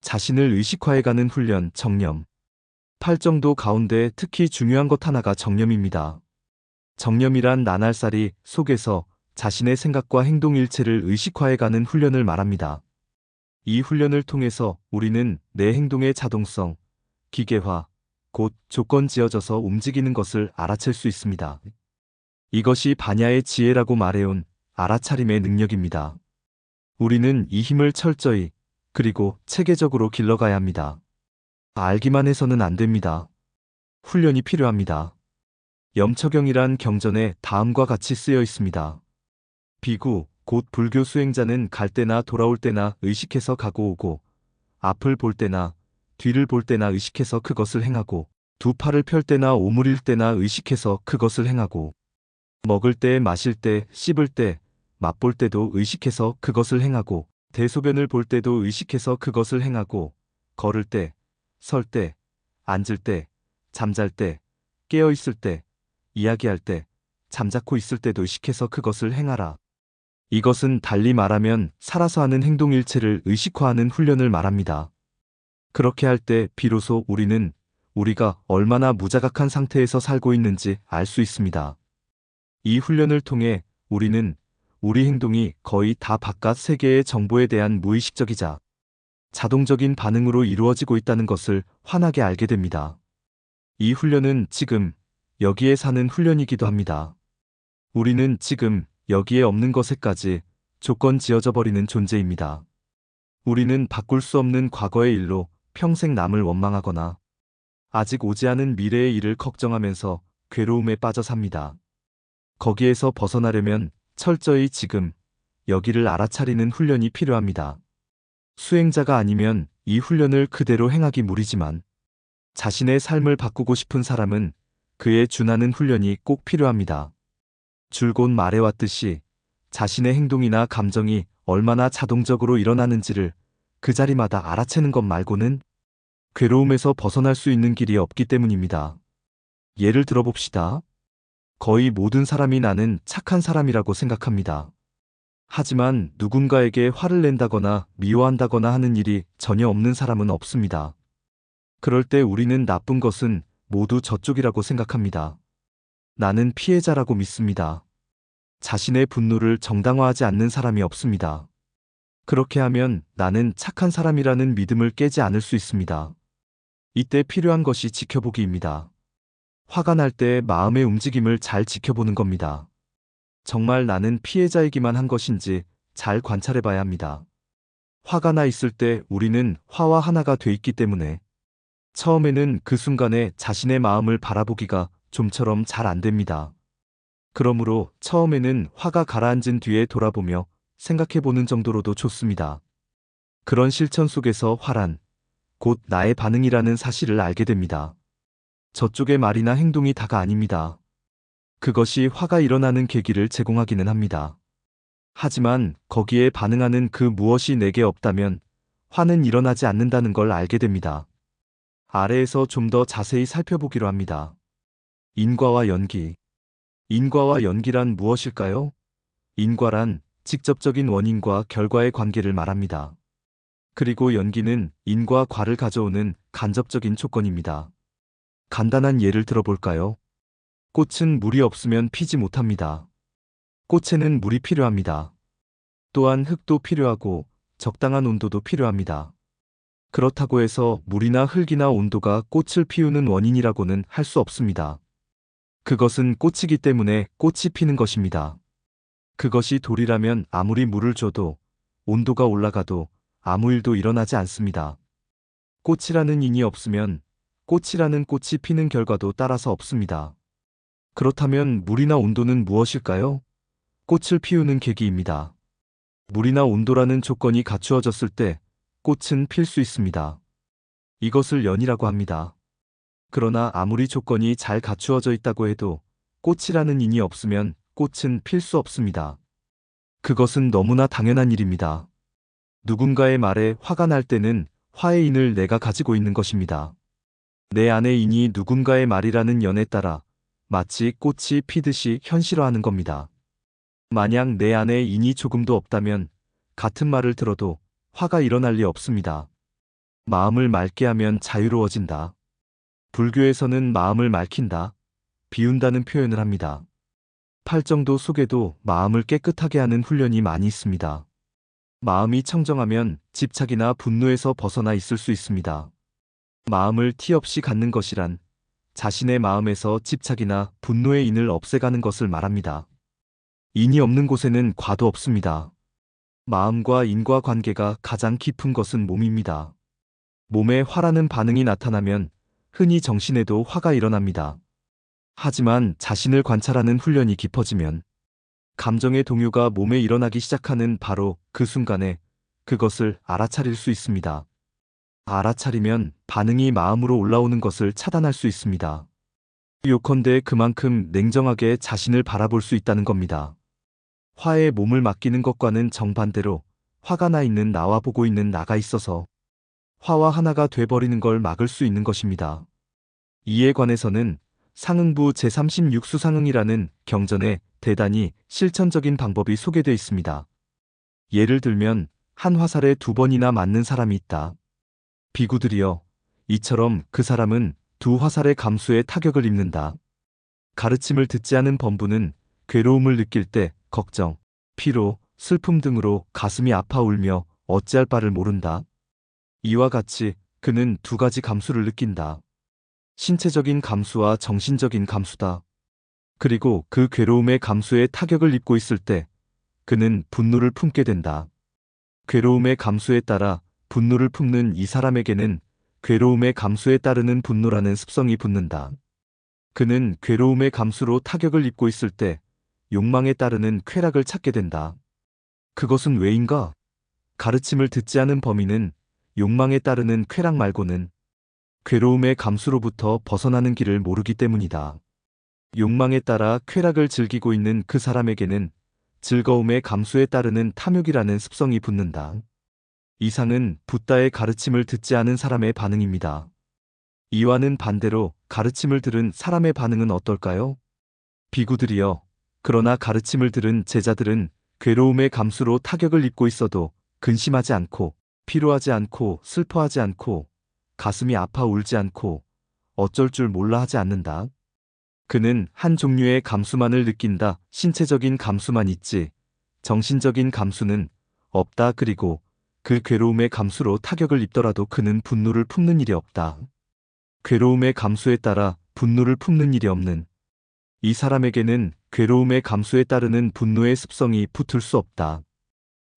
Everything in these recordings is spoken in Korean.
자신을 의식화해가는 훈련, 정념. 팔정도 가운데 특히 중요한 것 하나가 정념입니다. 정념이란 나날살이 속에서 자신의 생각과 행동 일체를 의식화해가는 훈련을 말합니다. 이 훈련을 통해서 우리는 내 행동의 자동성, 기계화, 곧 조건 지어져서 움직이는 것을 알아챌 수 있습니다. 이것이 반야의 지혜라고 말해온 알아차림의 능력입니다. 우리는 이 힘을 철저히 그리고 체계적으로 길러가야 합니다. 알기만 해서는 안 됩니다. 훈련이 필요합니다. 염처경이란 경전에 다음과 같이 쓰여 있습니다. 비구, 곧 불교 수행자는 갈 때나 돌아올 때나 의식해서 가고 오고, 앞을 볼 때나 뒤를 볼 때나 의식해서 그것을 행하고, 두 팔을 펼 때나 오므릴 때나 의식해서 그것을 행하고, 먹을 때, 마실 때, 씹을 때, 맛볼 때도 의식해서 그것을 행하고, 대소변을 볼 때도 의식해서 그것을 행하고, 걸을 때, 설 때, 앉을 때, 잠잘 때, 깨어 있을 때, 이야기할 때, 잠자코 있을 때도 의식해서 그것을 행하라. 이것은 달리 말하면 살아서 하는 행동 일체를 의식화하는 훈련을 말합니다. 그렇게 할 때 비로소 우리는 우리가 얼마나 무자각한 상태에서 살고 있는지 알 수 있습니다. 이 훈련을 통해 우리는 우리 행동이 거의 다 바깥 세계의 정보에 대한 무의식적이자 자동적인 반응으로 이루어지고 있다는 것을 환하게 알게 됩니다. 이 훈련은 지금 여기에 사는 훈련이기도 합니다. 우리는 지금 여기에 없는 것에까지 조건 지어져 버리는 존재입니다. 우리는 바꿀 수 없는 과거의 일로 평생 남을 원망하거나 아직 오지 않은 미래의 일을 걱정하면서 괴로움에 빠져 삽니다. 거기에서 벗어나려면 철저히 지금 여기를 알아차리는 훈련이 필요합니다. 수행자가 아니면 이 훈련을 그대로 행하기 무리지만 자신의 삶을 바꾸고 싶은 사람은 그에 준하는 훈련이 꼭 필요합니다. 줄곧 말해왔듯이 자신의 행동이나 감정이 얼마나 자동적으로 일어나는지를 그 자리마다 알아채는 것 말고는 괴로움에서 벗어날 수 있는 길이 없기 때문입니다. 예를 들어봅시다. 거의 모든 사람이 나는 착한 사람이라고 생각합니다. 하지만 누군가에게 화를 낸다거나 미워한다거나 하는 일이 전혀 없는 사람은 없습니다. 그럴 때 우리는 나쁜 것은 모두 저쪽이라고 생각합니다. 나는 피해자라고 믿습니다. 자신의 분노를 정당화하지 않는 사람이 없습니다. 그렇게 하면 나는 착한 사람이라는 믿음을 깨지 않을 수 있습니다. 이때 필요한 것이 지켜보기입니다. 화가 날 때 마음의 움직임을 잘 지켜보는 겁니다. 정말 나는 피해자이기만 한 것인지 잘 관찰해 봐야 합니다. 화가 나 있을 때 우리는 화와 하나가 돼 있기 때문에 처음에는 그 순간에 자신의 마음을 바라보기가 좀처럼 잘 안 됩니다. 그러므로 처음에는 화가 가라앉은 뒤에 돌아보며 생각해보는 정도로도 좋습니다. 그런 실천 속에서 화란, 곧 나의 반응이라는 사실을 알게 됩니다. 저쪽의 말이나 행동이 다가 아닙니다. 그것이 화가 일어나는 계기를 제공하기는 합니다. 하지만 거기에 반응하는 그 무엇이 내게 없다면 화는 일어나지 않는다는 걸 알게 됩니다. 아래에서 좀 더 자세히 살펴보기로 합니다. 인과와 연기. 인과와 연기란 무엇일까요? 인과란 직접적인 원인과 결과의 관계를 말합니다. 그리고 연기는 인과 과를 가져오는 간접적인 조건입니다. 간단한 예를 들어볼까요? 꽃은 물이 없으면 피지 못합니다. 꽃에는 물이 필요합니다. 또한 흙도 필요하고 적당한 온도도 필요합니다. 그렇다고 해서 물이나 흙이나 온도가 꽃을 피우는 원인이라고는 할 수 없습니다. 그것은 꽃이기 때문에 꽃이 피는 것입니다. 그것이 돌이라면 아무리 물을 줘도 온도가 올라가도 아무 일도 일어나지 않습니다. 꽃이라는 인이 없으면 꽃이라는 꽃이 피는 결과도 따라서 없습니다. 그렇다면 물이나 온도는 무엇일까요? 꽃을 피우는 계기입니다. 물이나 온도라는 조건이 갖추어졌을 때 꽃은 필 수 있습니다. 이것을 연이라고 합니다. 그러나 아무리 조건이 잘 갖추어져 있다고 해도 꽃이라는 인이 없으면 꽃은 필 수 없습니다. 그것은 너무나 당연한 일입니다. 누군가의 말에 화가 날 때는 화의 인을 내가 가지고 있는 것입니다. 내 안의 인이 누군가의 말이라는 연에 따라 마치 꽃이 피듯이 현실화하는 겁니다. 만약 내 안에 인이 조금도 없다면 같은 말을 들어도 화가 일어날 리 없습니다. 마음을 맑게 하면 자유로워진다. 불교에서는 마음을 맑힌다, 비운다는 표현을 합니다. 팔정도 속에도 마음을 깨끗하게 하는 훈련이 많이 있습니다. 마음이 청정하면 집착이나 분노에서 벗어나 있을 수 있습니다. 마음을 티 없이 갖는 것이란 자신의 마음에서 집착이나 분노의 인을 없애가는 것을 말합니다. 인이 없는 곳에는 과도 없습니다. 마음과 인과 관계가 가장 깊은 것은 몸입니다. 몸에 화라는 반응이 나타나면 흔히 정신에도 화가 일어납니다. 하지만 자신을 관찰하는 훈련이 깊어지면 감정의 동요가 몸에 일어나기 시작하는 바로 그 순간에 그것을 알아차릴 수 있습니다. 알아차리면 반응이 마음으로 올라오는 것을 차단할 수 있습니다. 요컨대 그만큼 냉정하게 자신을 바라볼 수 있다는 겁니다. 화에 몸을 맡기는 것과는 정반대로 화가 나 있는 나와 보고 있는 나가 있어서 화와 하나가 돼버리는 걸 막을 수 있는 것입니다. 이에 관해서는 상응부 제36수상응이라는 경전에 대단히 실천적인 방법이 소개되어 있습니다. 예를 들면 한 화살에 2번이나 맞는 사람이 있다. 비구들이여, 이처럼 그 사람은 2화살의 감수에 타격을 입는다. 가르침을 듣지 않은 범부는 괴로움을 느낄 때 걱정, 피로, 슬픔 등으로 가슴이 아파 울며 어찌할 바를 모른다. 이와 같이 그는 2가지 감수를 느낀다. 신체적인 감수와 정신적인 감수다. 그리고 그 괴로움의 감수에 타격을 입고 있을 때 그는 분노를 품게 된다. 괴로움의 감수에 따라 분노를 품는 이 사람에게는 괴로움의 감수에 따르는 분노라는 습성이 붙는다. 그는 괴로움의 감수로 타격을 입고 있을 때 욕망에 따르는 쾌락을 찾게 된다. 그것은 왜인가? 가르침을 듣지 않은 범인은 욕망에 따르는 쾌락 말고는 괴로움의 감수로부터 벗어나는 길을 모르기 때문이다. 욕망에 따라 쾌락을 즐기고 있는 그 사람에게는 즐거움의 감수에 따르는 탐욕이라는 습성이 붙는다. 이상은 붓다의 가르침을 듣지 않은 사람의 반응입니다. 이와는 반대로 가르침을 들은 사람의 반응은 어떨까요? 비구들이여, 그러나 가르침을 들은 제자들은 괴로움의 감수로 타격을 입고 있어도 근심하지 않고, 피로하지 않고, 슬퍼하지 않고, 가슴이 아파 울지 않고, 어쩔 줄 몰라 하지 않는다. 그는 한 종류의 감수만을 느낀다. 신체적인 감수만 있지 정신적인 감수는 없다. 그리고 그 괴로움의 감수로 타격을 입더라도 그는 분노를 품는 일이 없다. 괴로움의 감수에 따라 분노를 품는 일이 없는 이 사람에게는 괴로움의 감수에 따르는 분노의 습성이 붙을 수 없다.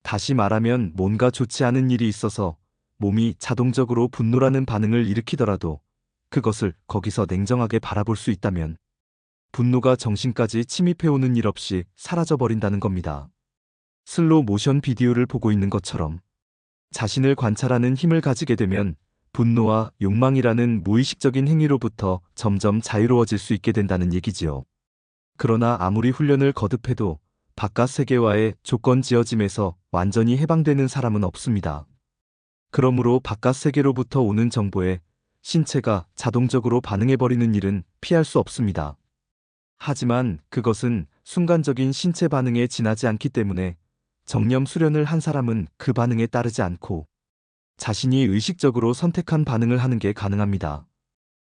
다시 말하면 뭔가 좋지 않은 일이 있어서 몸이 자동적으로 분노라는 반응을 일으키더라도 그것을 거기서 냉정하게 바라볼 수 있다면 분노가 정신까지 침입해오는 일 없이 사라져버린다는 겁니다. 슬로우 모션 비디오를 보고 있는 것처럼 자신을 관찰하는 힘을 가지게 되면 분노와 욕망이라는 무의식적인 행위로부터 점점 자유로워질 수 있게 된다는 얘기지요. 그러나 아무리 훈련을 거듭해도 바깥 세계와의 조건 지어짐에서 완전히 해방되는 사람은 없습니다. 그러므로 바깥 세계로부터 오는 정보에 신체가 자동적으로 반응해버리는 일은 피할 수 없습니다. 하지만 그것은 순간적인 신체 반응에 지나지 않기 때문에 정념 수련을 한 사람은 그 반응에 따르지 않고 자신이 의식적으로 선택한 반응을 하는 게 가능합니다.